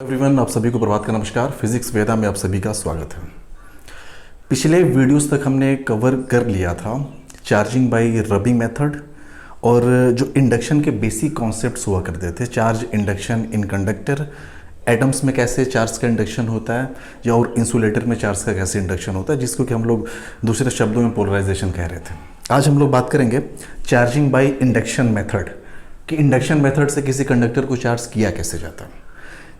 Everyone, आप सभी को प्रभात का नमस्कार। फिजिक्स वेदा में आप सभी का स्वागत है। पिछले वीडियोस तक हमने कवर कर लिया था चार्जिंग बाय रबिंग मेथड और जो इंडक्शन के बेसिक कॉन्सेप्ट्स हुआ करते थे, चार्ज इंडक्शन इन कंडक्टर, एटम्स में कैसे चार्ज का इंडक्शन होता है या और इंसुलेटर में चार्ज का कैसे इंडक्शन होता है, जिसको कि हम लोग दूसरे शब्दों में पोलराइजेशन कह रहे थे। आज हम लोग बात करेंगे चार्जिंग बाय इंडक्शन मेथड कि इंडक्शन मेथड से किसी कंडक्टर को चार्ज किया कैसे जाता है।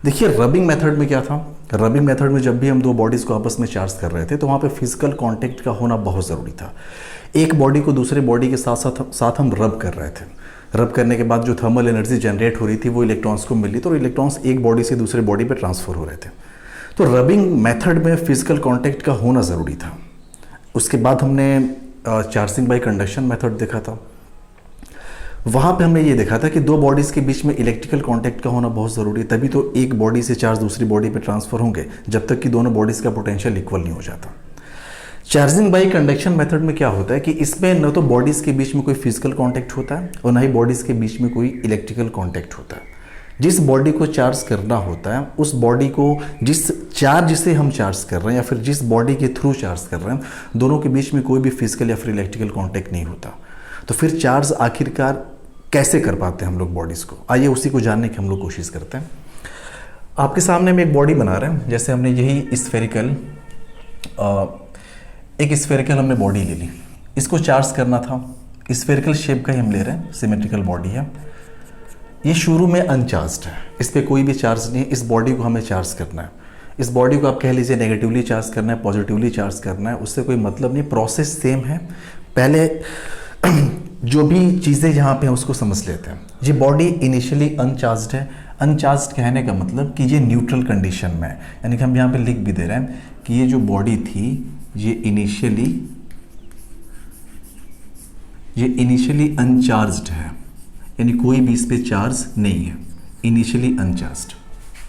देखिए, रबिंग मेथड में क्या था, रबिंग मेथड में जब भी हम दो बॉडीज़ को आपस में चार्ज कर रहे थे तो वहाँ पे फिजिकल कांटेक्ट का होना बहुत ज़रूरी था। एक बॉडी को दूसरे बॉडी के साथ हम रब कर रहे थे। रब करने के बाद जो थर्मल एनर्जी जनरेट हो रही थी वो इलेक्ट्रॉन्स को मिल रही थी और इलेक्ट्रॉन्स एक बॉडी से दूसरे बॉडी पे ट्रांसफ़र हो रहे थे। तो रबिंग मेथड में फिजिकल कॉन्टेक्ट का होना ज़रूरी था। उसके बाद हमने चार्जिंग बाय कंडक्शन मेथड देखा था। वहाँ पे हमने ये देखा था कि दो बॉडीज़ के बीच में इलेक्ट्रिकल कांटेक्ट का होना बहुत ज़रूरी है, तभी तो एक बॉडी से चार्ज दूसरी बॉडी पे ट्रांसफ़र होंगे जब तक कि दोनों बॉडीज़ का पोटेंशियल इक्वल नहीं हो जाता। चार्जिंग बाय कंडक्शन मेथड में क्या होता है कि इसमें न तो बॉडीज़ के बीच में कोई फिजिकल कांटेक्ट होता है और ना ही बॉडीज़ के बीच में कोई इलेक्ट्रिकल कांटेक्ट होता है। जिस बॉडी को चार्ज करना होता है उस बॉडी को, जिस चार्ज से हम चार्ज कर रहे हैं या फिर जिस बॉडी के थ्रू चार्ज कर रहे हैं, दोनों के बीच में कोई भी फिजिकल या फिर इलेक्ट्रिकल कांटेक्ट नहीं होता। तो फिर चार्ज आखिरकार कैसे कर पाते हैं हम लोग बॉडीज़ को, आइए उसी को जानने की हम लोग कोशिश करते हैं। आपके सामने हम एक बॉडी बना रहे हैं। जैसे हमने यही स्फेरिकल एक स्फेरिकल हमने बॉडी ले ली, इसको चार्ज करना था। स्फेरिकल शेप का ही हम ले रहे हैं, सिमेट्रिकल बॉडी है। ये शुरू में अनचार्ज्ड है, इस पर कोई भी चार्ज नहीं है। इस बॉडी को हमें चार्ज करना है। इस बॉडी को आप कह लीजिए नेगेटिवली चार्ज करना है, पॉजिटिवली चार्ज करना है, उससे कोई मतलब नहीं। प्रोसेस सेम है। पहले जो भी चीज़ें यहाँ पे हैं उसको समझ लेते हैं। ये बॉडी इनिशियली अनचार्ज्ड है। अनचार्ज्ड कहने का मतलब कि ये न्यूट्रल कंडीशन में है, यानी कि हम यहाँ पे लिख भी दे रहे हैं कि ये जो बॉडी थी ये इनिशियली अनचार्ज्ड है, यानी कोई भी इस पर चार्ज नहीं है। इनिशियली अनचार्ज्ड,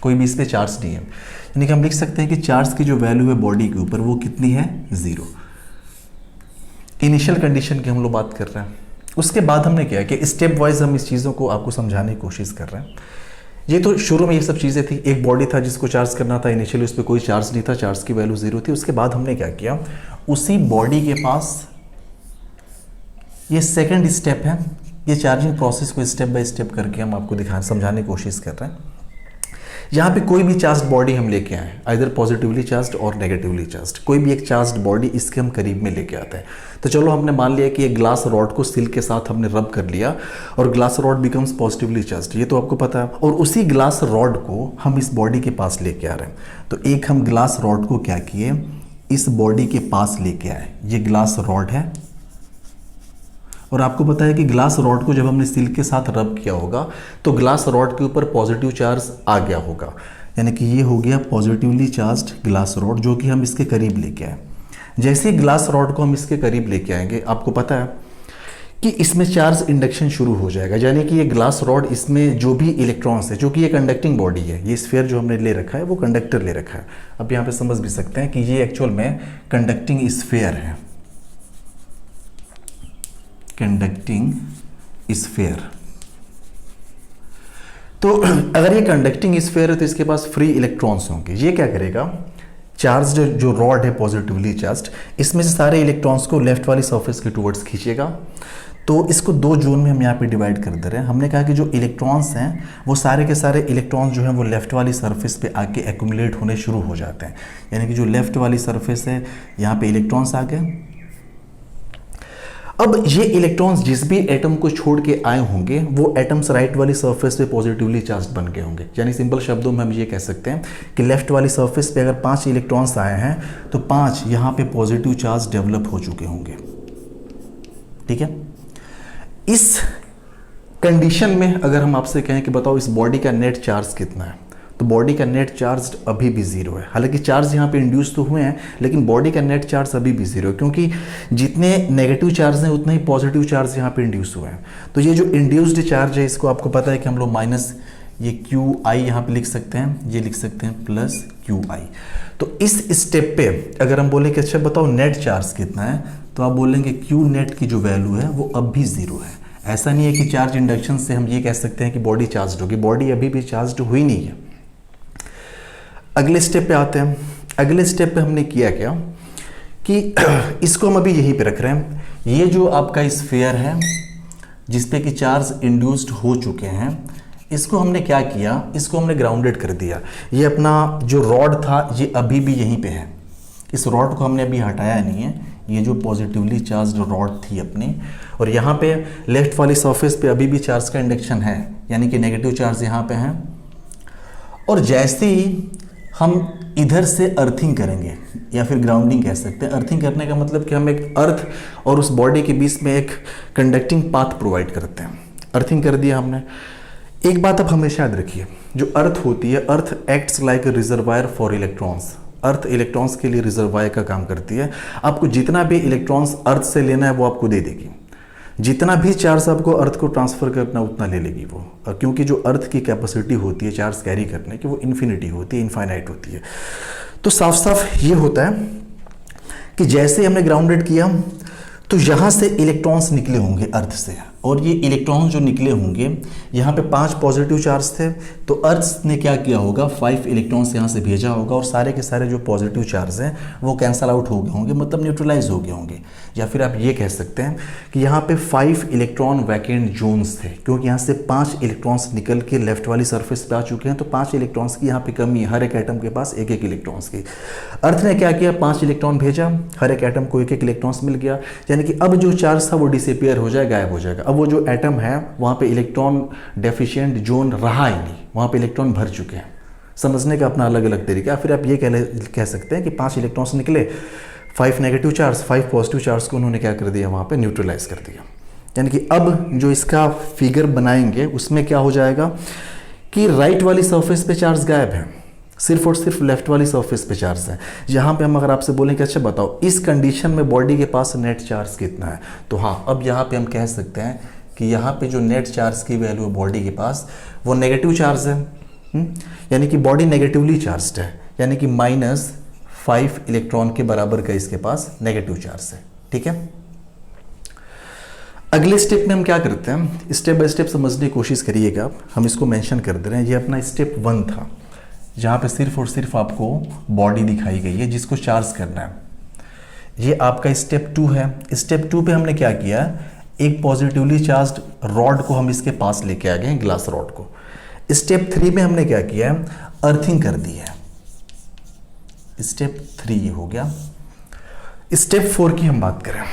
कोई भी इस पर चार्ज नहीं है, यानी कि हम लिख सकते हैं कि चार्ज की जो वैल्यू है बॉडी के ऊपर वो कितनी है, 0। इनिशियल कंडीशन की हम लोग बात कर रहे हैं। उसके बाद हमने क्या कि स्टेप वाइज हम इस चीज़ों को आपको समझाने की कोशिश कर रहे हैं। ये तो शुरू में ये सब चीज़ें थी। एक बॉडी था जिसको चार्ज करना था, इनिशियली उस पर कोई चार्ज नहीं था, चार्ज की वैल्यू 0 थी। उसके बाद हमने क्या किया, उसी बॉडी के पास ये सेकेंड स्टेप है। ये चार्जिंग प्रोसेस को स्टेप बाय स्टेप करके हम आपको समझाने की कोशिश कर रहे हैं। यहाँ पे कोई भी चार्ज बॉडी हम लेके आए, आइदर पॉजिटिवली चार्ज और नेगेटिवली चार्ज, कोई भी एक चार्ज बॉडी इसके हम करीब में लेके आते हैं। तो चलो, हमने मान लिया कि एक ग्लास रॉड को सिल्क के साथ हमने रब कर लिया और glass rod becomes positively charge, ये तो आपको पता है। और उसी ग्लास रॉड को हम इस बॉडी के पास लेके आ रहे हैं। तो एक हम ग्लास रॉड को क्या किए, इस बॉडी के पास लेके आए। ये ग्लास रॉड है और आपको पता है कि ग्लास रॉड को जब हमने सिल्क के साथ रब किया होगा तो ग्लास रॉड के ऊपर पॉजिटिव चार्ज आ गया होगा, यानी कि ये हो गया पॉजिटिवली चार्ज्ड ग्लास रॉड, जो कि हम इसके करीब लेके आए। जैसे ही ग्लास रॉड को हम इसके करीब लेके आएंगे, आपको पता है कि इसमें चार्ज इंडक्शन शुरू हो जाएगा, यानी कि ये ग्लास रॉड, इसमें जो भी इलेक्ट्रॉन्स है, जो कि ये कंडक्टिंग बॉडी है, ये स्फीयर जो हमने ले रखा है वो कंडक्टर ले रखा है। अब यहाँ पे समझ भी सकते हैं कि ये एक्चुअल में कंडक्टिंग स्फीयर है, कंडक्टिंग स्फीयर। तो अगर ये कंडक्टिंग स्फीयर है तो इसके पास फ्री इलेक्ट्रॉन्स होंगे। ये क्या करेगा, चार्ज जो रॉड है पॉजिटिवली चार्ज्ड, इसमें से सारे इलेक्ट्रॉन्स को लेफ्ट वाली सरफेस के टुवर्ड्स खींचेगा। तो इसको दो जोन में हम यहाँ पे डिवाइड कर दे रहे हैं। हमने कहा कि जो इलेक्ट्रॉन्स हैं वो सारे के सारे इलेक्ट्रॉन्स जो हैं वो लेफ्ट वाली सरफेस पे आके एक्यूमुलेट होने शुरू हो जाते हैं, यानी कि जो लेफ्ट वाली सरफेस है यहाँ पे इलेक्ट्रॉन्स आ गए। अब ये इलेक्ट्रॉन्स जिस भी एटम को छोड़ के आए होंगे वो एटम्स राइट वाली सरफेस पे पॉजिटिवली चार्ज बन गए होंगे। यानी सिंपल शब्दों में हम ये कह सकते हैं कि लेफ्ट वाली सरफेस पे अगर 5 इलेक्ट्रॉन्स आए हैं तो 5 यहाँ पे पॉजिटिव चार्ज डेवलप हो चुके होंगे। ठीक है, इस कंडीशन में अगर हम आपसे कहें कि बताओ इस बॉडी का नेट चार्ज कितना है, तो बॉडी का नेट चार्ज अभी भी 0 है। हालांकि चार्ज यहाँ पे इंड्यूस तो हुए हैं लेकिन बॉडी का नेट चार्ज अभी भी 0 है, क्योंकि जितने नेगेटिव चार्ज हैं उतने ही पॉजिटिव चार्ज यहाँ पे इंड्यूस हुए हैं। तो ये जो इंड्यूस्ड चार्ज है इसको आपको पता है कि हम लोग माइनस ये क्यू आई यहाँ पे लिख सकते हैं, ये लिख सकते हैं प्लस क्यू आई। तो इस स्टेप पे अगर हम बोले कि अच्छा बताओ नेट चार्ज कितना है, तो आप बोलेंगे क्यू नेट की जो वैल्यू है वो अब भी 0 है। ऐसा नहीं है कि चार्ज इंडक्शन से हम ये कह सकते हैं कि बॉडी चार्ज होगी, बॉडी अभी भी चार्ज हुई नहीं है। अगले स्टेप पे आते हैं। अगले स्टेप पे हमने किया क्या कि इसको हम अभी यहीं पे रख रहे हैं। ये जो आपका स्फीयर है जिसपे कि चार्ज इंड्यूस्ड हो चुके हैं, इसको हमने क्या किया, इसको हमने ग्राउंडेड कर दिया। ये अपना जो रॉड था ये अभी भी यहीं पे है, इस रॉड को हमने अभी हटाया नहीं है। ये जो पॉजिटिवली चार्ज रॉड थी अपनी, और यहाँ पे लेफ्ट वाली सरफेस पे अभी भी चार्ज का इंडक्शन है, यानी कि नेगेटिव चार्ज यहाँ पे है। और जैसे ही हम इधर से अर्थिंग करेंगे या फिर ग्राउंडिंग कह सकते हैं, अर्थिंग करने का मतलब कि हम एक अर्थ और उस बॉडी के बीच में एक कंडक्टिंग पाथ प्रोवाइड करते हैं। अर्थिंग कर दिया हमने। एक बात आप हमेशा याद रखिए, जो अर्थ होती है, earth acts like a reservoir for electrons. Earth electrons के लिए रिजर्वायर का काम करती है। आपको जितना भी इलेक्ट्रॉन्स अर्थ से लेना है वो आपको दे देगी, जितना भी चार्ज आपको अर्थ को ट्रांसफर करना उतना ले लेगी वो। और क्योंकि जो अर्थ की कैपेसिटी होती है चार्ज कैरी करने की वो इन्फिनिटी होती है, इनफाइनाइट होती है। तो साफ साफ ये होता है कि जैसे हमने ग्राउंडेड किया तो यहाँ से इलेक्ट्रॉन्स निकले होंगे अर्थ से, और ये इलेक्ट्रॉन्स जो निकले होंगे, यहाँ पे 5 पॉजिटिव चार्ज थे, तो अर्थ ने क्या किया होगा, 5 इलेक्ट्रॉन्स यहाँ से भेजा होगा, और सारे के सारे जो पॉजिटिव चार्ज हैं वो कैंसल आउट हो गए होंगे, मतलब न्यूट्रलाइज हो गए होंगे। या फिर आप ये कह सकते हैं कि यहाँ पे 5 इलेक्ट्रॉन वैकेंट जोन्स थे, क्योंकि यहाँ से 5 इलेक्ट्रॉन्स निकल के लेफ्ट वाली सरफेस पे आ चुके हैं, तो 5 इलेक्ट्रॉन्स की यहाँ पे कमी है, हर एक एटम के पास एक एक इलेक्ट्रॉन्स की। अर्थ ने क्या किया, 5 इलेक्ट्रॉन भेजा, हर एक एटम को एक एक इलेक्ट्रॉन्स मिल गया, यानी कि अब जो चार्ज था वो डिसअपियर हो जाएगा, गायब हो जाएगा। अब वो जो एटम है वहाँ पे इलेक्ट्रॉन डेफिशिएंट जोन रहा ही नहीं, वहाँ पे इलेक्ट्रॉन भर चुके हैं। समझने का अपना अलग अलग तरीका। फिर आप ये कह सकते हैं कि 5 इलेक्ट्रॉन्स निकले, 5 नेगेटिव चार्ज, 5 पॉजिटिव चार्ज को उन्होंने क्या कर दिया, वहाँ पे न्यूट्रलाइज कर दिया। यानी कि अब जो इसका फिगर बनाएंगे उसमें क्या हो जाएगा कि राइट वाली सरफेस पे चार्ज गायब है, सिर्फ और सिर्फ लेफ्ट वाली सरफेस पे चार्ज है। यहाँ पे हम अगर आपसे बोलें कि अच्छा बताओ इस कंडीशन में बॉडी के पास नेट चार्ज कितना है, तो हाँ, अब यहाँ पे हम कह सकते हैं कि यहाँ पे जो नेट चार्ज की वैल्यू है बॉडी के पास वो नेगेटिव चार्ज है। यानी कि बॉडी नेगेटिवली चार्ज्ड है, यानी कि -5 इलेक्ट्रॉन के बराबर का इसके पास नेगेटिव चार्ज है। ठीक है, अगले स्टेप में हम क्या करते हैं, स्टेप बाय स्टेप समझने की कोशिश करिएगा। हम इसको मेंशन कर दे रहे हैं। ये अपना स्टेप 1 था, जहाँ पे सिर्फ और सिर्फ आपको बॉडी दिखाई गई है जिसको चार्ज करना है। ये आपका स्टेप 2 है। स्टेप 2 पे हमने क्या किया, एक पॉजिटिवली चार्ज्ड रॉड को हम इसके पास लेके आ गए, ग्लास रॉड को। स्टेप 3 में हमने क्या किया, अर्थिंग कर दी है। स्टेप 3 हो गया। स्टेप 4 की हम बात करें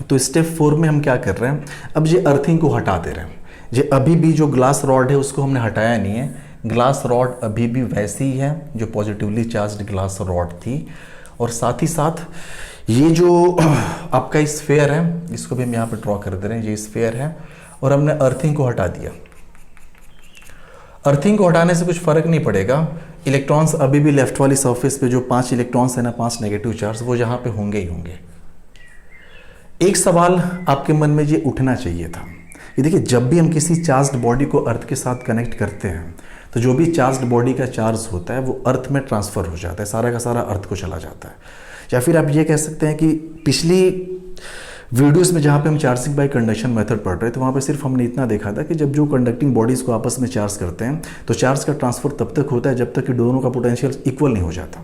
तो स्टेप 4 में हम क्या कर रहे हैं, अब ये अर्थिंग को हटा दे रहे हैं। ये अभी भी जो ग्लास रॉड है उसको हमने हटाया नहीं है, ग्लास रॉड अभी भी वैसी ही है जो पॉजिटिवली चार्ज्ड ग्लास रॉड थी। और साथ ही साथ ये जो आपका स्फीयर है इसको भी हम यहाँ पे ड्रॉ कर दे रहे हैं, ये स्फीयर है, और हमने अर्थिंग को हटा दिया। अर्थिंग को हटाने से कुछ फर्क नहीं पड़ेगा, इलेक्ट्रॉन्स अभी भी लेफ्ट वाली सरफेस पे जो 5 इलेक्ट्रॉन्स है ना, 5 नेगेटिव चार्ज, वो यहाँ पे होंगे ही होंगे। एक सवाल आपके मन में ये उठना चाहिए था कि देखिए, जब भी हम किसी चार्ज्ड बॉडी को अर्थ के साथ कनेक्ट करते हैं तो जो भी चार्ज्ड बॉडी का चार्ज होता है वो अर्थ में ट्रांसफ़र हो जाता है, सारा का सारा अर्थ को चला जाता है। या फिर आप ये कह सकते हैं कि पिछली वीडियोस में जहाँ पे हम चार्जिंग बाय कंडक्शन मेथड पढ़ रहे थे वहाँ पे सिर्फ हमने इतना देखा था कि जब जो कंडक्टिंग बॉडीज़ को आपस में चार्ज करते हैं तो चार्ज का ट्रांसफ़र तब तक होता है जब तक कि दोनों का पोटेंशियल इक्वल नहीं हो जाता।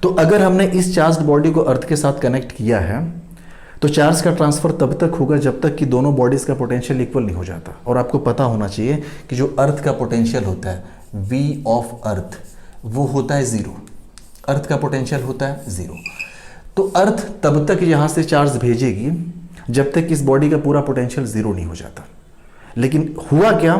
तो अगर हमने इस चार्ज्ड बॉडी को अर्थ के साथ कनेक्ट किया है तो चार्ज का ट्रांसफ़र तब तक होगा जब तक कि दोनों बॉडीज़ का पोटेंशियल इक्वल नहीं हो जाता। और आपको पता होना चाहिए कि जो अर्थ का पोटेंशियल होता है V ऑफ अर्थ वो होता है 0, अर्थ का पोटेंशियल होता है 0। तो अर्थ तब तक यहाँ से चार्ज भेजेगी जब तक इस बॉडी का पूरा पोटेंशियल 0 नहीं हो जाता। लेकिन हुआ क्या,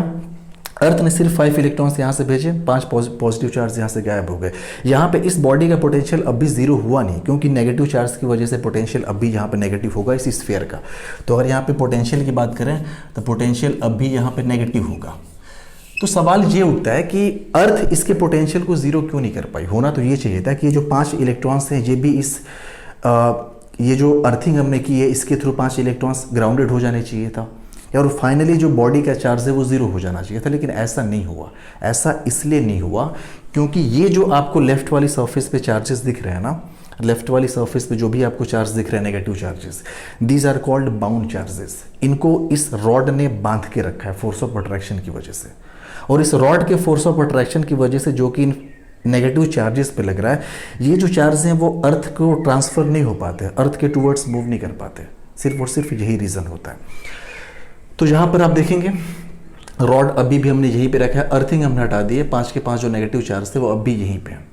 अर्थ ने सिर्फ 5 इलेक्ट्रॉन्स यहाँ से भेजे, 5 पॉजिटिव चार्ज यहाँ से गायब हो गए। यहाँ पे इस बॉडी का पोटेंशियल अब भी 0 हुआ नहीं, क्योंकि नेगेटिव चार्ज की वजह से पोटेंशियल अब भी यहाँ पे नेगेटिव होगा इस स्फीयर का। तो अगर यहाँ पे पोटेंशियल की बात करें तो पोटेंशियल अब भी यहाँ पे नेगेटिव होगा। तो सवाल ये उठता है कि अर्थ इसके पोटेंशियल को 0 क्यों नहीं कर पाई। होना तो ये चाहिए था कि ये जो 5 इलेक्ट्रॉन्स हैं ये भी इस ये जो अर्थिंग हमने की है इसके थ्रू 5 इलेक्ट्रॉन्स ग्राउंडेड हो जाने चाहिए था, और फाइनली जो बॉडी का चार्ज है वो 0 हो जाना चाहिए था। लेकिन ऐसा नहीं हुआ। ऐसा इसलिए नहीं हुआ क्योंकि ये जो आपको लेफ्ट वाली सरफेस पे चार्जेस दिख रहे हैं ना, लेफ्ट वाली सरफेस पे जो भी आपको चार्ज दिख रहे हैं negative charges, these are called bound charges. इनको इस रॉड ने बांध के रखा है फोर्स ऑफ अट्रैक्शन की वजह से। और इस रॉड के फोर्स ऑफ अट्रैक्शन की वजह से जो कि इन नेगेटिव चार्जेस पे लग रहा है, ये जो चार्ज हैं वो अर्थ को ट्रांसफ़र नहीं हो पाते, अर्थ के टूवर्ड्स मूव नहीं कर पाते, सिर्फ और सिर्फ यही रीज़न होता है। तो यहाँ पर आप देखेंगे रॉड अभी भी हमने यहीं पे रखा है, अर्थिंग हमने हटा दी है, 5 के 5 जो नेगेटिव चार्ज थे वो अब भी यहीं पे हैं।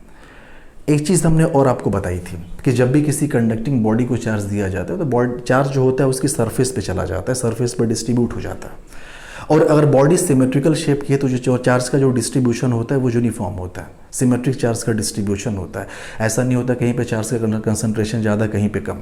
एक चीज़ हमने और आपको बताई थी कि जब भी किसी कंडक्टिंग बॉडी को चार्ज दिया जाता है तो बॉडी चार्ज जो होता है उसकी सरफेस पे चला जाता है, सरफेस पे डिस्ट्रीब्यूट हो जाता है। और अगर बॉडी सिमेट्रिकल शेप की है तो जो चार्ज का जो डिस्ट्रीब्यूशन होता है वो यूनिफॉर्म होता है, सिमेट्रिक चार्ज का डिस्ट्रीब्यूशन होता है। ऐसा नहीं होता कहीं पे चार्ज का कंसंट्रेशन ज़्यादा कहीं पे कम।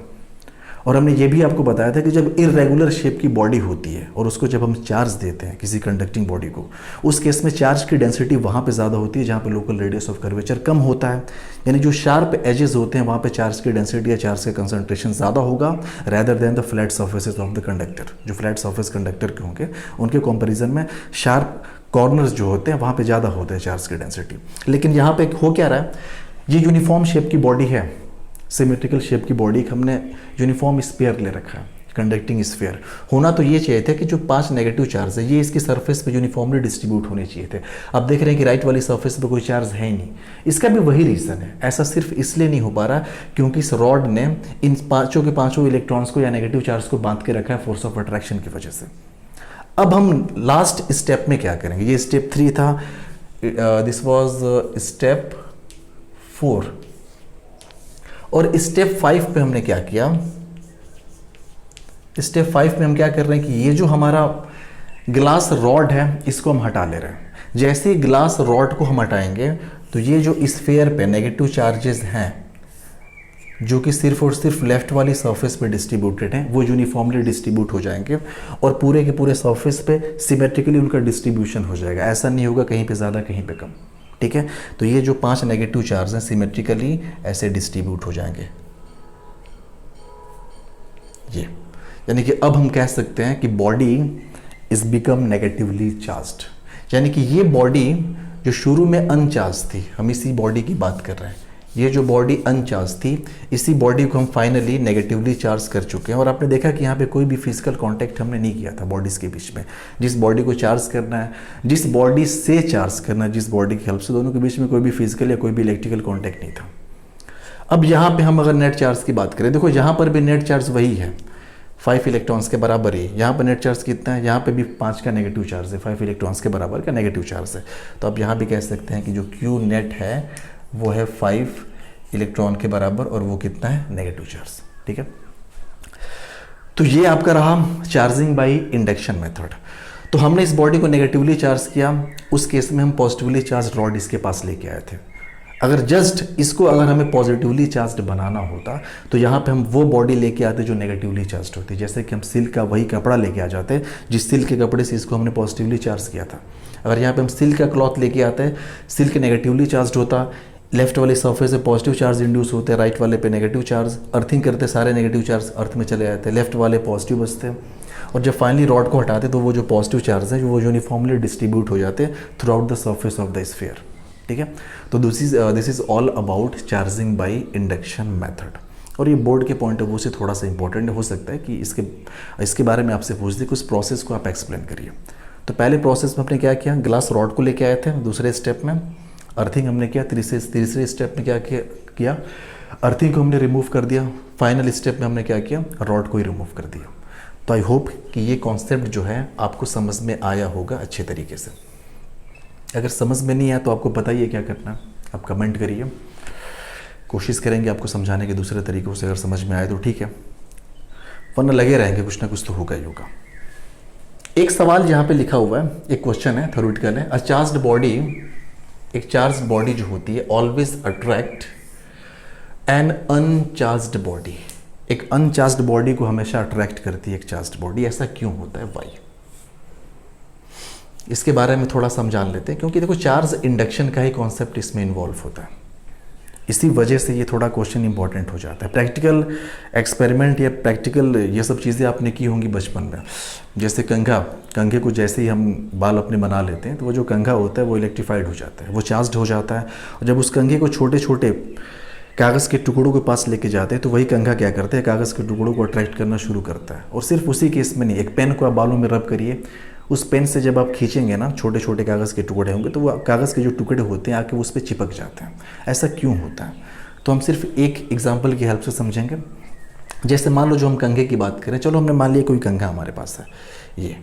और हमने ये भी आपको बताया था कि जब इरेगुलर शेप की बॉडी होती है और उसको जब हम चार्ज देते हैं किसी कंडक्टिंग बॉडी को, उस केस में चार्ज की डेंसिटी वहाँ पे ज़्यादा होती है जहाँ पे लोकल रेडियस ऑफ कर्वेचर कम होता है। यानी जो शार्प एजेस होते हैं वहाँ पे चार्ज की डेंसिटी या चार्ज का कंसंट्रेशन ज़्यादा होगा rather than the flat surfaces of the conductor. जो फ्लैट सर्फेस कंडक्टर के होंगे उनके कंपेरिजन में शार्प कॉर्नर्स जो होते हैं वहाँ पे ज़्यादा होते हैं चार्ज की डेंसिटी। लेकिन यहाँ पे हो क्या रहा है, ये यूनिफॉर्म शेप की बॉडी है, सिमेट्रिकल शेप की बॉडी हमने यूनिफॉर्म स्फीयर ले रखा है, कंडक्टिंग स्फीयर। होना तो ये चाहिए था कि जो 5 नेगेटिव चार्ज है ये इसकी सरफेस पे यूनिफॉर्मली डिस्ट्रीब्यूट होने चाहिए थे। अब देख रहे हैं कि राइट वाली सरफेस पे कोई चार्ज है ही नहीं। इसका भी वही रीज़न है, ऐसा सिर्फ इसलिए नहीं हो पा रहा क्योंकि इस रॉड ने इन पाँचों के पाँचों इलेक्ट्रॉन्स को या नेगेटिव चार्ज को बांध के रखा है फोर्स ऑफ अट्रैक्शन की वजह से। अब हम लास्ट स्टेप में क्या करेंगे, ये स्टेप 3 था, दिस वॉज स्टेप 4। और स्टेप 5 पे हमने क्या किया, स्टेप 5 में हम क्या कर रहे हैं कि ये जो हमारा ग्लास रॉड है इसको हम हटा ले रहे हैं। जैसे ही ग्लास रॉड को हम हटाएंगे तो ये जो स्फीयर पे नेगेटिव चार्जेस हैं जो कि सिर्फ और सिर्फ लेफ्ट वाली सरफेस पे डिस्ट्रीब्यूटेड हैं वो यूनिफॉर्मली डिस्ट्रीब्यूट हो जाएंगे और पूरे के पूरे सरफेस पे सिमेट्रिकली उनका डिस्ट्रीब्यूशन हो जाएगा। ऐसा नहीं होगा कहीं पे ज़्यादा कहीं पे कम, ठीक है। तो ये जो 5 नेगेटिव चार्ज हैं सिमेट्रिकली ऐसे डिस्ट्रीब्यूट हो जाएंगे। ये यानी कि अब हम कह सकते हैं कि body is become negatively charged, यानी कि ये बॉडी जो शुरू में अनचार्ज थी, हम इसी बॉडी की बात कर रहे हैं, ये जो बॉडी अनचार्ज थी इसी बॉडी को हम फाइनली नेगेटिवली चार्ज कर चुके हैं। और आपने देखा कि यहाँ पे कोई भी फिजिकल कांटेक्ट हमने नहीं किया था बॉडीज़ के बीच में। जिस बॉडी को चार्ज करना है, जिस बॉडी से चार्ज करना है, जिस बॉडी की हेल्प से, दोनों के बीच में कोई भी फिजिकल या कोई भी इलेक्ट्रिकल कॉन्टैक्ट नहीं था। अब यहाँ पे हम अगर नेट चार्ज की बात करें, देखो यहाँ पर भी नेट चार्ज वही है, 5 इलेक्ट्रॉन्स के बराबर ही। यहाँ पर नेट चार्ज कितना है, यहाँ पे भी 5 का नेगेटिव चार्ज है, 5 इलेक्ट्रॉन्स के बराबर का नेगेटिव चार्ज है। तो अब यहाँ भी कह सकते हैं कि जो क्यू नेट है वो है 5 इलेक्ट्रॉन के बराबर और वो कितना है, नेगेटिव चार्ज, ठीक है। तो ये आपका रहा चार्जिंग बाय इंडक्शन मेथड। तो हमने इस बॉडी को नेगेटिवली चार्ज किया, उस केस में हम पॉजिटिवली चार्ज रॉड इसके पास लेके आए थे। अगर जस्ट इसको अगर हमें पॉजिटिवली चार्ज बनाना होता तो यहाँ पे हम वो बॉडी लेके आते जो नेगेटिवली चार्ज होती, जैसे कि हम सिल्क का वही कपड़ा लेके आ जाते जिस सिल्क के कपड़े से इसको हमने पॉजिटिवली चार्ज किया था। अगर यहाँ पे हम सिल्क का क्लॉथ लेके आते, सिल्क नेगेटिवली चार्ज होता, लेफ्ट वाले सरफेस से पॉजिटिव चार्ज इंड्यूस होते, राइट वाले पे नेगेटिव चार्ज, अर्थिंग करते, सारे नेगेटिव चार्ज अर्थ में चले जाते, लेफ्ट वाले पॉजिटिव बचते, और जब फाइनली रॉड को हटाते तो वो जो पॉजिटिव चार्ज है वो यूनिफॉर्मली डिस्ट्रीब्यूट हो जाते through out the surface of the sphere, ठीक है। तो this is all about charging by induction method. और ये बोर्ड के पॉइंट ऑफ व्यू से थोड़ा सा इंपॉर्टेंट हो सकता है कि इसके बारे में आपसे पूछ दे कि उस प्रोसेस को आप एक्सप्लेन करिए। तो पहले प्रोसेस में हमने क्या किया, ग्लास रॉड को लेके आए थे, दूसरे स्टेप में अर्थिंग हमने किया, तीसरे स्टेप में क्या किया, अर्थिंग को हमने रिमूव कर दिया, फाइनल स्टेप में हमने क्या किया, रॉड को ही रिमूव कर दिया। तो आई होप कि ये कॉन्सेप्ट जो है आपको समझ में आया होगा अच्छे तरीके से। अगर समझ में नहीं आया तो आपको बताइए क्या करना है, आप कमेंट करिए, कोशिश करेंगे आपको समझाने के दूसरे तरीक़ों से। अगर समझ में आए तो ठीक है, वरना लगे रहेंगे, कुछ ना कुछ तो होगा ही होगा। एक सवाल यहाँ पे लिखा हुआ है, एक क्वेश्चन है, थ्योरेटिकल है। अ चार्ज्ड बॉडी, एक चार्ज बॉडी जो होती है always attract an uncharged body, एक अनचार्ज्ड बॉडी को हमेशा अट्रैक्ट करती है एक चार्ज्ड बॉडी। ऐसा क्यों होता है, वाई? इसके बारे में थोड़ा सा हम जान लेते हैं, क्योंकि देखो चार्ज इंडक्शन का ही कॉन्सेप्ट इसमें इन्वॉल्व होता है, इसी वजह से ये थोड़ा क्वेश्चन इंपॉर्टेंट हो जाता है। प्रैक्टिकल एक्सपेरिमेंट या प्रैक्टिकल ये सब चीज़ें आपने की होंगी बचपन में, जैसे कंघे को जैसे ही हम बाल अपने बना लेते हैं तो वो जो कंघा होता है वो इलेक्ट्रीफाइड हो जाता है, वो चार्ज्ड हो जाता है। और जब उस कंघे को छोटे छोटे कागज़ के टुकड़ों के पास लेके जाते हैं तो वही कंघा क्या करता है, कागज़ के टुकड़ों को अट्रैक्ट करना शुरू करता है। और सिर्फ उसी केस में नहीं, एक पेन को आप बालों में रब करिए, उस पेन से जब आप खींचेंगे ना, छोटे छोटे कागज़ के टुकड़े होंगे तो वो कागज़ के जो टुकड़े होते हैं आके उस पर चिपक जाते हैं। ऐसा क्यों होता है? तो हम सिर्फ एक एग्जाम्पल की हेल्प से समझेंगे। जैसे मान लो जो हम कंघे की बात करें, चलो हमने मान लिया कोई कंघा हमारे पास है, ये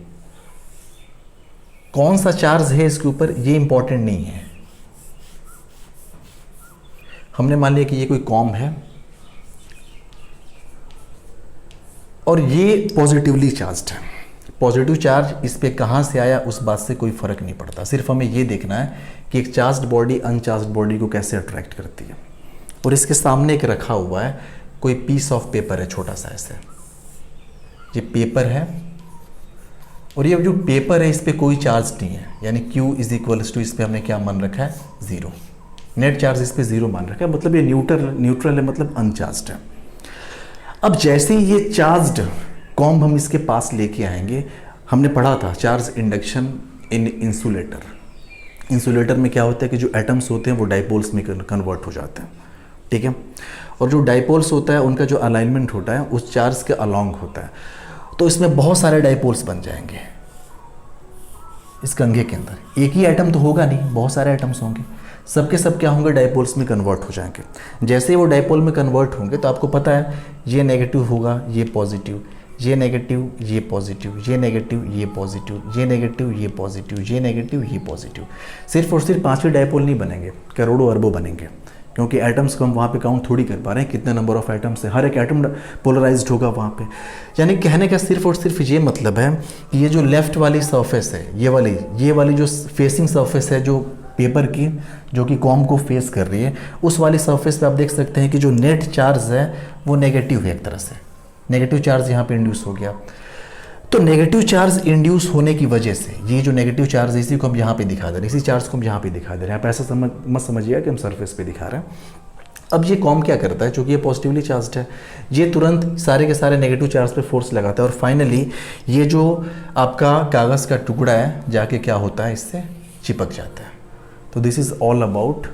कौन सा चार्ज है इसके ऊपर ये इंपॉर्टेंट नहीं है। हमने मान लिया कि ये कोई कॉम है और ये पॉजिटिवली चार्ज्ड है। पॉजिटिव चार्ज इस पे कहाँ से आया उस बात से कोई फर्क नहीं पड़ता, सिर्फ हमें ये देखना है कि एक चार्ज्ड बॉडी अनचार्ज्ड बॉडी को कैसे अट्रैक्ट करती है। और इसके सामने एक रखा हुआ है कोई पीस ऑफ पेपर है छोटा सा ऐसे, ये पेपर है और ये जो पेपर है इस पर कोई चार्ज नहीं है, यानी Q इज इक्वल्स टू, इस पर हमने क्या मान रखा है, 0। नेट चार्ज इस पर 0 मान रखा है, मतलब ये न्यूट्रल है, मतलब अनचार्ज्ड है। अब जैसे ही ये चार्ज्ड कॉम्ब हम इसके पास लेके आएंगे, हमने पढ़ा था चार्ज इंडक्शन इन इंसुलेटर। इंसुलेटर में क्या होता है कि जो एटम्स होते हैं वो डाइपोल्स में कन्वर्ट हो जाते हैं, ठीक है। और जो डाइपोल्स होता है उनका जो अलाइनमेंट होता है उस चार्ज के अलोंग होता है, तो इसमें बहुत सारे डाइपोल्स बन जाएंगे। इस कंघे के अंदर एक ही एटम तो होगा नहीं, बहुत सारे एटम्स होंगे, सबके सब क्या होंगे, डाइपोल्स में कन्वर्ट हो जाएंगे। जैसे ही वो डाइपोल में कन्वर्ट होंगे तो आपको पता है ये नेगेटिव होगा, ये पॉजिटिव, ये नेगेटिव, ये पॉजिटिव, ये नेगेटिव, ये पॉजिटिव, ये नेगेटिव, ये पॉजिटिव, ये नेगेटिव, ये पॉजिटिव। सिर्फ और सिर्फ 5 ही डाइपोल नहीं बनेंगे, करोड़ों अरबों बनेंगे, क्योंकि एटम्स को हम वहाँ पे काउंट थोड़ी कर पा रहे हैं कितने नंबर ऑफ एटम्स है, हर एक एटम पोलराइज्ड होगा वहाँ पे। यानी कहने का सिर्फ और सिर्फ ये मतलब है कि ये जो लेफ्ट वाली सरफेस है, ये वाली जो फेसिंग सरफेस है जो पेपर की, जो कि कॉम्ब को फेस कर रही है, उस वाली सरफेस पे आप देख सकते हैं कि जो नेट चार्ज है वो नेगेटिव है, एक तरह से नेगेटिव चार्ज यहाँ पे इंड्यूस हो गया। तो नेगेटिव चार्ज इंड्यूस होने की वजह से ये जो नेगेटिव चार्ज है इसी को हम यहाँ पे दिखा दे रहे हैं, इसी चार्ज को हम यहाँ पे दिखा दे रहे हैं। आप ऐसा मत समझिएगा कि हम सरफेस पे दिखा रहे हैं। अब ये कॉम क्या करता है, चूँकि ये पॉजिटिवली चार्ज है, ये तुरंत सारे के सारे नेगेटिव चार्ज पे फोर्स लगाता है और फाइनली ये जो आपका कागज़ का टुकड़ा है जाके क्या होता है, इससे चिपक जाता है। तो this is all about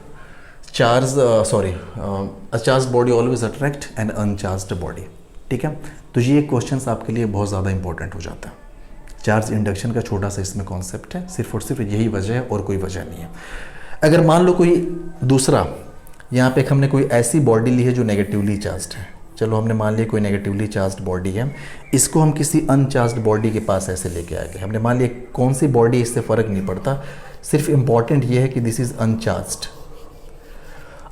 charge, a charge body always attract an uncharged body, ठीक है। तो ये क्वेश्चन आपके लिए बहुत ज़्यादा इंपॉर्टेंट हो जाता है। चार्ज इंडक्शन का छोटा सा इसमें कॉन्सेप्ट है, सिर्फ और सिर्फ यही वजह है और कोई वजह नहीं है। अगर मान लो कोई दूसरा, यहाँ पे हमने कोई ऐसी बॉडी ली है जो नेगेटिवली चार्ज्ड है, चलो हमने मान लिया कोई नेगेटिवली चार्ज्ड बॉडी है, इसको हम किसी अनचार्ज्ड बॉडी के पास ऐसे लेके आ गए। हमने मान लिया कौन सी बॉडी, इससे फ़र्क नहीं पड़ता, सिर्फ इंपॉर्टेंट ये है कि this is uncharged.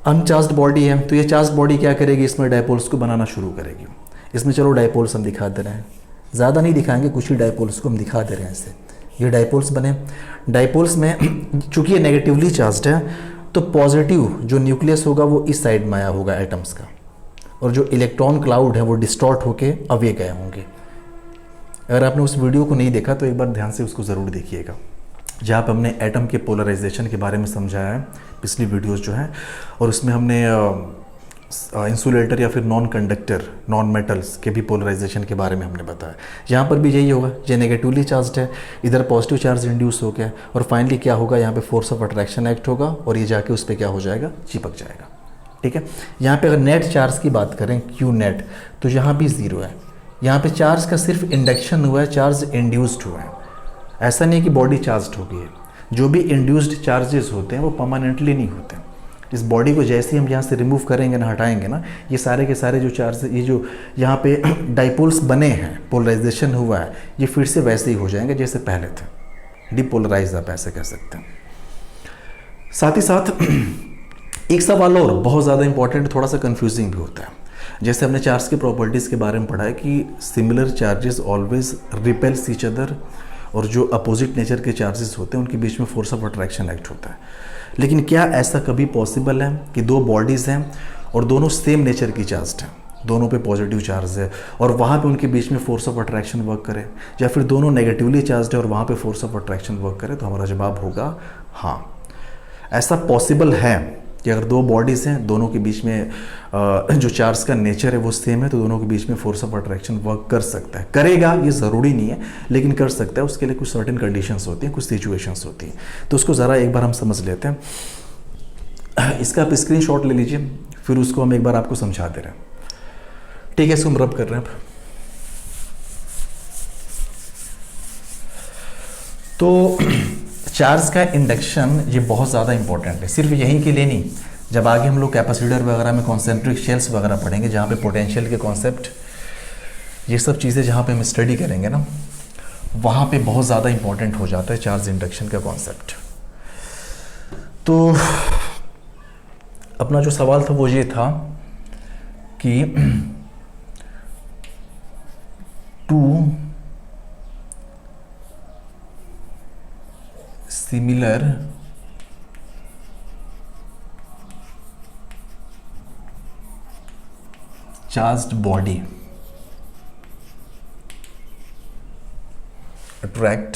Uncharged body है तो ये चार्ज्ड बॉडी क्या करेगी, इसमें डाइपोल्स को बनाना शुरू करेगी। इसमें चलो डाइपोल्स हम दिखा दे रहे हैं, ज़्यादा नहीं दिखाएंगे, कुछ ही डाइपोल्स को हम दिखा दे रहे हैं ऐसे। ये डाइपोल्स बने, डाइपोल्स में चूँकि ये नेगेटिवली चार्ज्ड है तो पॉजिटिव जो न्यूक्लियस होगा वो इस साइड में आया होगा एटम्स का, और जो इलेक्ट्रॉन क्लाउड है वो डिस्टॉर्ट होके अवे गए होंगे। अगर आपने उस वीडियो को नहीं देखा तो एक बार ध्यान से उसको ज़रूर देखिएगा, जहाँ पर हमने एटम के पोलराइजेशन के बारे में समझाया है, पिछली वीडियोज़ जो हैं, और उसमें हमने इंसुलेटर या फिर नॉन कंडक्टर, नॉन मेटल्स के भी पोलराइजेशन के बारे में हमने बताया। यहाँ पर भी यही होगा, ये नेगेटिवली चार्ज्ड है, इधर पॉजिटिव चार्ज इंड्यूस हो गया और फाइनली क्या होगा, यहाँ पे फोर्स ऑफ अट्रैक्शन एक्ट होगा और ये जाके उस पर क्या हो जाएगा, चिपक जाएगा, ठीक है। यहाँ पे अगर नेट चार्ज की बात करें, क्यू नेट, तो यहाँ भी 0 है। यहाँ पे चार्ज का सिर्फ इंडक्शन हुआ है, चार्ज इंड्यूस्ड हुआ है। ऐसा नहीं कि बॉडी चार्ज्ड हो गई है, जो भी इंड्यूस्ड चार्जेस होते हैं वो परमानेंटली नहीं होते। इस बॉडी को जैसे ही हम यहाँ से रिमूव करेंगे ना, हटाएंगे ना, ये सारे के सारे जो चार्ज, ये जो यहाँ पे डाइपोल्स बने हैं, पोलराइजेशन हुआ है, ये फिर से वैसे ही हो जाएंगे जैसे पहले थे, डिपोलराइज आप ऐसे कह सकते हैं। साथ ही साथ एक सवाल और बहुत ज़्यादा इंपॉर्टेंट, थोड़ा सा कंफ्यूजिंग भी होता है। जैसे हमने चार्ज की प्रॉपर्टीज़ के बारे में पढ़ा है कि similar charges always repels each other, और जो अपोजिट नेचर के चार्जेस होते हैं उनके बीच में फोर्स ऑफ अट्रैक्शन एक्ट होता है। लेकिन क्या ऐसा कभी पॉसिबल है कि दो बॉडीज़ हैं और दोनों सेम नेचर की चार्ज हैं, दोनों पे पॉजिटिव चार्ज है और वहाँ पे उनके बीच में फोर्स ऑफ अट्रैक्शन वर्क करे, या फिर दोनों नेगेटिवली चार्ज है और वहाँ पे फोर्स ऑफ अट्रैक्शन वर्क करे? तो हमारा जवाब होगा हाँ, ऐसा पॉसिबल है कि अगर दो बॉडीज़ हैं, दोनों के बीच में जो चार्ज का नेचर है वो सेम है, तो दोनों के बीच में फोर्स ऑफ अट्रैक्शन वर्क कर सकता है। करेगा ये ज़रूरी नहीं है, लेकिन कर सकता है। उसके लिए कुछ सर्टेन कंडीशंस होती हैं, कुछ सिचुएशंस होती हैं, तो उसको ज़रा एक बार हम समझ लेते हैं। इसका आप स्क्रीनशॉट ले लीजिए, फिर उसको हम एक बार आपको समझा दे रहे हैं, ठीक है। इसको हम रब कर रहे हैं। तो चार्ज का इंडक्शन ये बहुत ज़्यादा इंपॉर्टेंट है, सिर्फ यहीं के लिए नहीं, जब आगे हम लोग कैपेसिटर वगैरह में कॉन्सेंट्रिक शेल्स वगैरह पढ़ेंगे जहाँ पे पोटेंशियल के कॉन्सेप्ट, ये सब चीज़ें जहाँ पे हम स्टडी करेंगे ना, वहाँ पे बहुत ज़्यादा इंपॉर्टेंट हो जाता है चार्ज इंडक्शन का कॉन्सेप्ट। तो अपना जो सवाल था वो ये था कि two similar charged body attract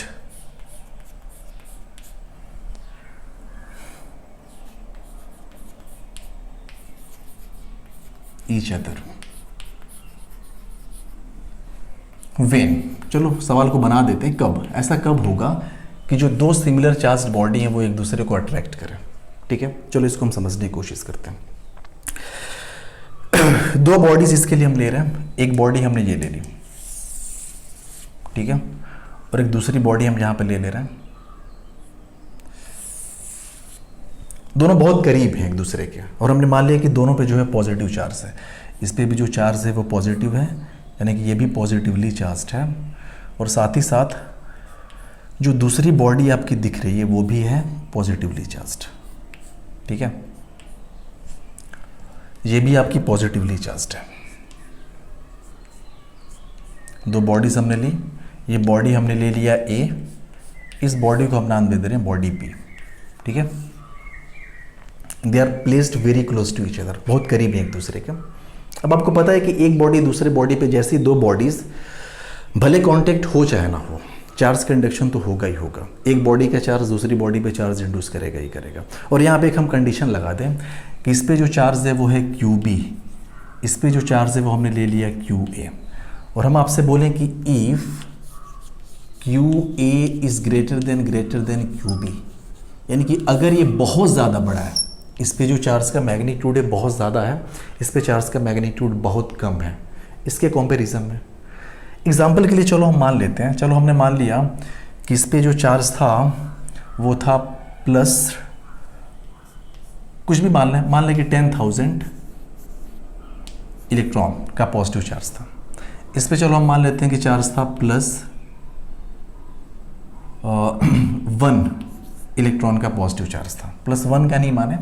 each other when, चलो सवाल को बना देते हैं, कब, ऐसा कब होगा कि जो दो सिमिलर चार्ज्ड बॉडी हैं वो एक दूसरे को अट्रैक्ट करें। ठीक है, चलो इसको हम समझने की कोशिश करते हैं। दो बॉडीज इसके लिए हम ले रहे हैं, एक बॉडी हमने ये ले ली, ठीक है, और एक दूसरी बॉडी हम यहां पे ले रहे हैं। दोनों बहुत करीब हैं एक दूसरे के, और हमने मान लिया कि दोनों पे जो है पॉजिटिव चार्ज है। इस पे भी जो चार्ज है वो पॉजिटिव है, यानी कि ये भी पॉजिटिवली चार्ज्ड है, और साथ ही साथ जो दूसरी बॉडी आपकी दिख रही है वो भी है पॉजिटिवली चार्ज्ड। ठीक है, ये भी आपकी पॉजिटिवली चार्ज्ड है। दो बॉडीज हमने ली, ये बॉडी हमने ले लिया ए, इस बॉडी को हम नाम दे दे रहे हैं बॉडी बी। ठीक है, they are placed very close to each other, बहुत करीब है एक दूसरे के। अब आपको पता है कि एक बॉडी दूसरे बॉडी पे जैसी दो बॉडीज भले कांटेक्ट हो चाहे ना हो, चार्ज का इंडक्शन तो होगा ही होगा। एक बॉडी का चार्ज दूसरी बॉडी पे चार्ज इंड्यूस करेगा ही करेगा। और यहाँ पे एक हम कंडीशन लगा दें कि इस पे जो चार्ज है वो है क्यू बी, इस पे जो चार्ज है वो हमने ले लिया क्यू ए, और हम आपसे बोलें कि if Q A is greater than Q B, यानी कि अगर ये बहुत ज़्यादा बड़ा है, इस पे जो चार्ज का मैग्नीट्यूड है बहुत ज़्यादा है, इस पे चार्ज का मैग्नीट्यूड बहुत कम है, इसके कंपैरिजन में। एग्जाम्पल के लिए चलो हम मान लेते हैं, चलो हमने मान लिया कि इस पे जो चार्ज था वो था प्लस, कुछ भी मान लें कि 10,000 इलेक्ट्रॉन का पॉजिटिव चार्ज था। इस पे चलो हम मान लेते हैं कि चार्ज था प्लस 1 इलेक्ट्रॉन का पॉजिटिव चार्ज था। प्लस 1 का नहीं माने,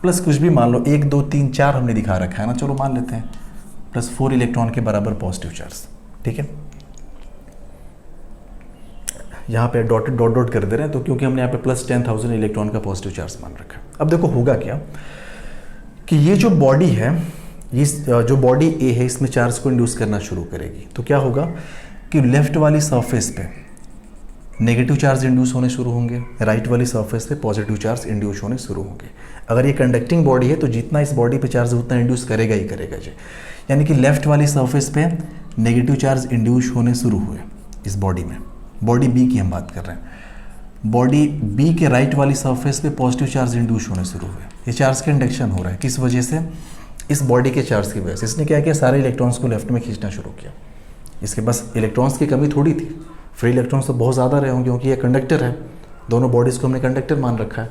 प्लस कुछ भी मान लो, 1 2 3 4 हमने दिखा रखा है ना, चलो मान लेते हैं प्लस 4 इलेक्ट्रॉन के बराबर पॉजिटिव चार्ज। ठीक है, यहाँ पे डॉट डॉट कर दे रहे हैं, तो क्योंकि हमने यहाँ पे प्लस 10,000 इलेक्ट्रॉन का पॉजिटिव चार्ज मान रखा है। अब देखो होगा क्या कि ये जो बॉडी है, ये जो बॉडी ए है, इसमें चार्ज को इंड्यूस करना शुरू करेगी। तो क्या होगा कि लेफ्ट वाली सरफेस पे नेगेटिव चार्ज इंड्यूस होने शुरू होंगे, राइट वाली सरफेस पे पॉजिटिव चार्ज इंड्यूस होने शुरू होंगे। अगर ये कंडक्टिंग बॉडी है तो जितना इस बॉडी पे चार्ज उतना इंड्यूस करेगा ही करेगा जी, यानी कि लेफ्ट वाली सरफेस पे नेगेटिव चार्ज इंड्यूस होने शुरू हुए इस बॉडी में। बॉडी बी की हम बात कर रहे हैं, बॉडी बी के राइट वाली सरफेस पे पॉजिटिव चार्ज इंड्यूस होने शुरू हुए। ये चार्ज का इंडक्शन हो रहा है, किस वजह से? इस बॉडी के चार्ज की वजह से। इसने क्या किया, सारे इलेक्ट्रॉन्स को लेफ्ट में खींचना शुरू किया। इसके पास इलेक्ट्रॉन्स की कमी थोड़ी थी, फ्री इलेक्ट्रॉन्स तो बहुत ज़्यादा रहे होंगे क्योंकि ये कंडक्टर है, दोनों बॉडीज़ को हमने कंडक्टर मान रखा है।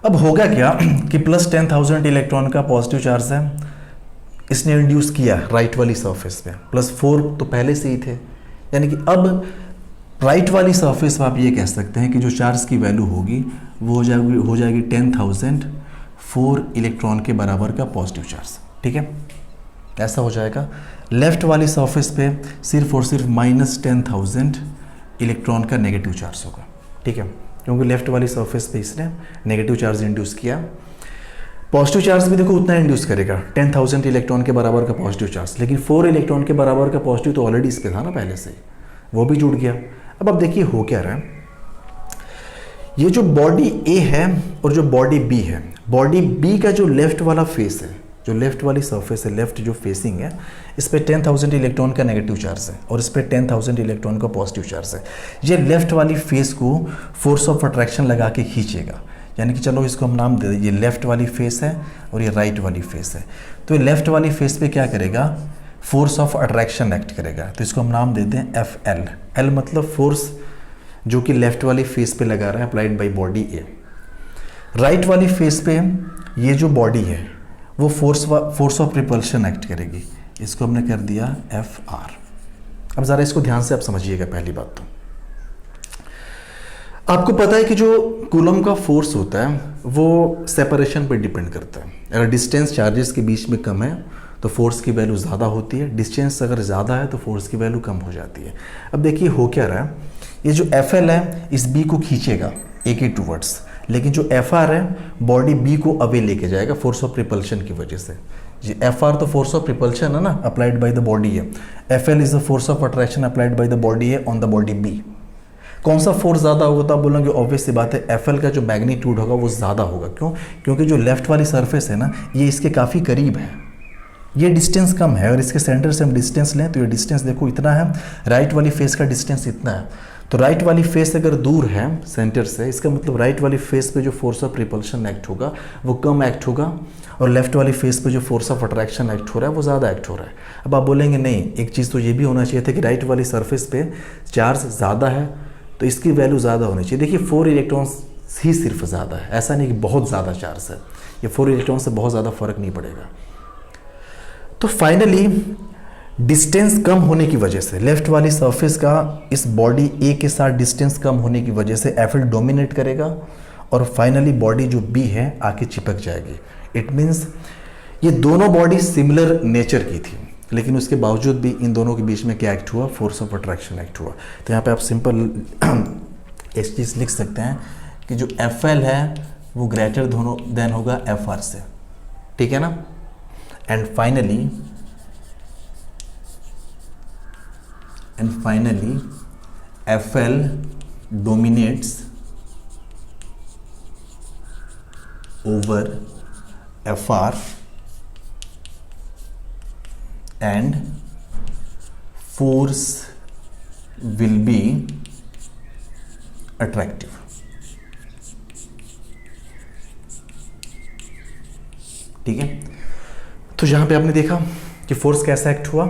अब होगा क्या कि प्लस 10,000 इलेक्ट्रॉन का पॉजिटिव चार्ज है, इसने इंड्यूस किया राइट वाली सरफेस पे, प्लस 4 तो पहले से ही थे, यानी कि अब राइट वाली सरफेस पर आप ये कह सकते हैं कि जो चार्ज की वैल्यू होगी वो हो जाएगी 10,004 इलेक्ट्रॉन के बराबर का पॉजिटिव चार्ज। ठीक है, ऐसा हो जाएगा। लेफ्ट वाली सरफेस पे सिर्फ और सिर्फ -10,000 इलेक्ट्रॉन का नेगेटिव चार्ज होगा। ठीक है, क्योंकि लेफ्ट वाली सरफेस पे इसने नेगेटिव चार्ज इंड्यूस किया। पॉजिटिव चार्ज भी देखो उतना इंड्यूस करेगा, 10,000 इलेक्ट्रॉन के बराबर का पॉजिटिव चार्ज, लेकिन 4 इलेक्ट्रॉन के बराबर का पॉजिटिव तो ऑलरेडी इस पे था ना पहले से, वो भी जुड़ गया। अब देखिए हो क्या रहा है, ये जो बॉडी ए है और जो बॉडी बी है, बॉडी बी का जो लेफ्ट वाला फेस है, जो लेफ्ट वाली सरफेस है, लेफ्ट जो फेसिंग है, इस पे 10,000 इलेक्ट्रॉन का नेगेटिव चार्ज है और इस पे 10,000 इलेक्ट्रॉन का पॉजिटिव चार्ज है। ये लेफ्ट वाली फेस को फोर्स ऑफ अट्रैक्शन लगा के खींचेगा, यानी कि चलो इसको हम नाम दे दें, ये लेफ्ट वाली फेस है और ये राइट वाली फेस है। तो ये लेफ्ट वाली फेस पे क्या करेगा, फोर्स ऑफ अट्रैक्शन एक्ट करेगा, तो इसको हम नाम देते हैं FL। L मतलब फोर्स, जो कि लेफ्ट वाली फेस पे लगा रहा है applied by body A. Right वाली फेस पे ये जो बॉडी है वो फोर्स ऑफ रिपल्शन एक्ट करेगी। इसको हमने कर दिया Fr। अब ज़रा इसको ध्यान से आप समझिएगा। पहली बात तो आपको पता है कि जो कूलम का फोर्स होता है वो सेपरेशन पे डिपेंड करता है। अगर डिस्टेंस चार्जेस के बीच में कम है तो फोर्स की वैल्यू ज़्यादा होती है, डिस्टेंस अगर ज़्यादा है तो फोर्स की वैल्यू कम हो जाती है। अब देखिए हो क्या रहा है, ये जो Fl है इस B को खींचेगा A के टूवर्ड्स, लेकिन जो Fr है बॉडी B को अवे लेके जाएगा फोर्स ऑफ रिपल्शन की वजह से। जी Fr तो फोर्स ऑफ रिपल्शन है ना, अप्लाइड बाय द बॉडी है। Fl is the force of attraction applied by the body है ऑन द बॉडी B। कौन सा फोर्स ज़्यादा होगा तो आप बोलोगे ऑब्वियस सी बात है Fl का जो मैग्नीट्यूड होगा वो ज़्यादा होगा। क्यों? क्योंकि जो लेफ्ट वाली सरफेस है ना ये इसके काफ़ी करीब है, ये डिस्टेंस कम है। और इसके सेंटर से हम डिस्टेंस लें तो ये डिस्टेंस देखो इतना है, राइट वाली फेस का डिस्टेंस इतना है। तो राइट वाली फेस अगर दूर है सेंटर से, इसका मतलब राइट वाली फेस पे जो फोर्स ऑफ रिपल्शन एक्ट होगा वो कम एक्ट होगा, और लेफ्ट वाली फेस पे जो फोर्स ऑफ अट्रैक्शन एक्ट हो रहा है वो ज़्यादा एक्ट हो रहा है। अब आप बोलेंगे नहीं, एक चीज़ तो ये भी होना चाहिए था कि राइट वाली सरफेस पे चार्ज ज़्यादा है तो इसकी वैल्यू ज़्यादा होनी चाहिए। देखिए 4 इलेक्ट्रॉन्स ही सिर्फ ज़्यादा है, ऐसा नहीं कि बहुत ज़्यादा चार्ज है। ये 4 इलेक्ट्रॉन से बहुत ज़्यादा फर्क नहीं पड़ेगा। तो फाइनली डिस्टेंस कम होने की वजह से लेफ्ट वाली सरफेस का इस बॉडी ए के साथ डिस्टेंस कम होने की वजह से Fl डोमिनेट करेगा और फाइनली बॉडी जो B है आके चिपक जाएगी। इट मीन्स ये दोनों बॉडी सिमिलर नेचर की थी, लेकिन उसके बावजूद भी इन दोनों के बीच में क्या एक्ट हुआ, फोर्स ऑफ अट्रैक्शन एक्ट हुआ। तो यहाँ पे आप सिंपल एक चीज़ लिख सकते हैं कि जो Fl है वो ग्रेटर देन होगा Fr से, ठीक है ना। And finally Fl dominates over Fr and force will be attractive। ठीक है, तो यहाँ पे आपने देखा कि फोर्स कैसा एक्ट हुआ,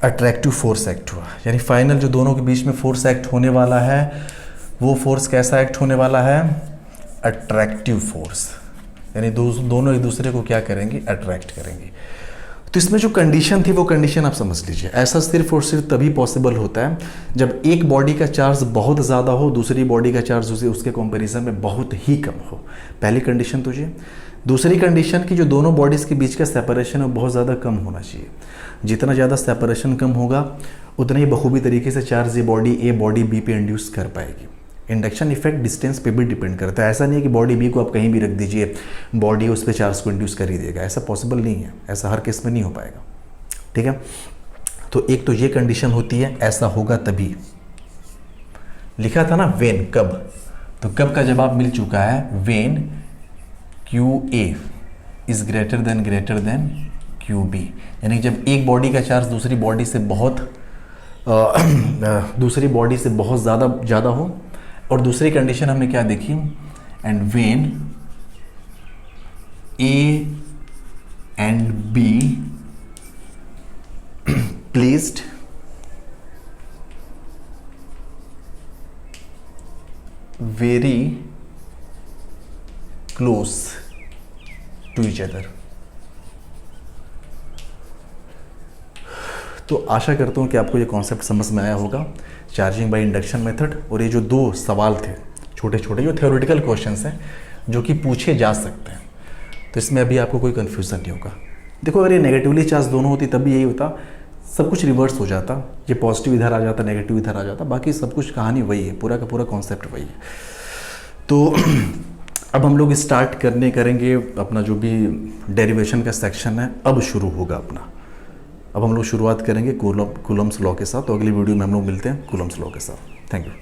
अट्रैक्टिव फोर्स एक्ट हुआ। यानी फाइनल जो दोनों के बीच में फोर्स एक्ट होने वाला है वो फोर्स कैसा एक्ट होने वाला है, अट्रैक्टिव फोर्स। यानी दोनों एक दूसरे को क्या करेंगे, अट्रैक्ट करेंगे। तो इसमें जो कंडीशन थी वो कंडीशन आप समझ लीजिए। ऐसा सिर्फ और सिर्फ तभी पॉसिबल होता है जब एक बॉडी का चार्ज बहुत ज़्यादा हो, दूसरी बॉडी का चार्ज उसके कंपैरिजन में बहुत ही कम हो। पहली कंडीशन तो ये। दूसरी कंडीशन की जो दोनों बॉडीज़ के बीच का सेपरेशन है वो बहुत ज़्यादा कम होना चाहिए। जितना ज़्यादा सेपरेशन कम होगा उतना ही बखूबी तरीके से चार्ज ये बॉडी ए बॉडी बी पे इंड्यूस कर पाएगी। इंडक्शन इफेक्ट डिस्टेंस पे भी डिपेंड करता है। ऐसा नहीं है कि बॉडी बी को आप कहीं भी रख दीजिए बॉडी उस पर चार्ज को इंड्यूस कर ही देगा, ऐसा पॉसिबल नहीं है, ऐसा हर केस में नहीं हो पाएगा। ठीक है, तो एक तो ये कंडीशन होती है, ऐसा होगा तभी। लिखा था ना वेन, कब, तो कब का जवाब मिल चुका है, when QA is greater then QB। यानी जब एक बॉडी का चार्ज दूसरी बॉडी से बहुत ज़्यादा हो। और दूसरी कंडीशन हमने क्या देखी, and when A and B placed very close to each other। तो आशा करता हूँ कि आपको ये कॉन्सेप्ट समझ में आया होगा, चार्जिंग बाय इंडक्शन मेथड। और ये जो दो सवाल थे छोटे छोटे जो थ्योरेटिकल क्वेश्चंस हैं जो कि पूछे जा सकते हैं, तो इसमें अभी आपको कोई कन्फ्यूज़न नहीं होगा। देखो अगर ये नेगेटिवली चार्ज दोनों होती तब भी यही होता, सब कुछ रिवर्स हो जाता, ये पॉजिटिव इधर आ जाता, नेगेटिव इधर आ जाता, बाकी सब कुछ कहानी वही है, पूरा का पूरा कॉन्सेप्ट वही है। तो अब हम लोग स्टार्ट करेंगे अपना जो भी डेरिवेशन का सेक्शन है, अब शुरू होगा अपना। अब हम लोग शुरुआत करेंगे कूलम्स लॉ के साथ। तो अगली वीडियो में हम लोग मिलते हैं कूलम्स लॉ के साथ। Thank you.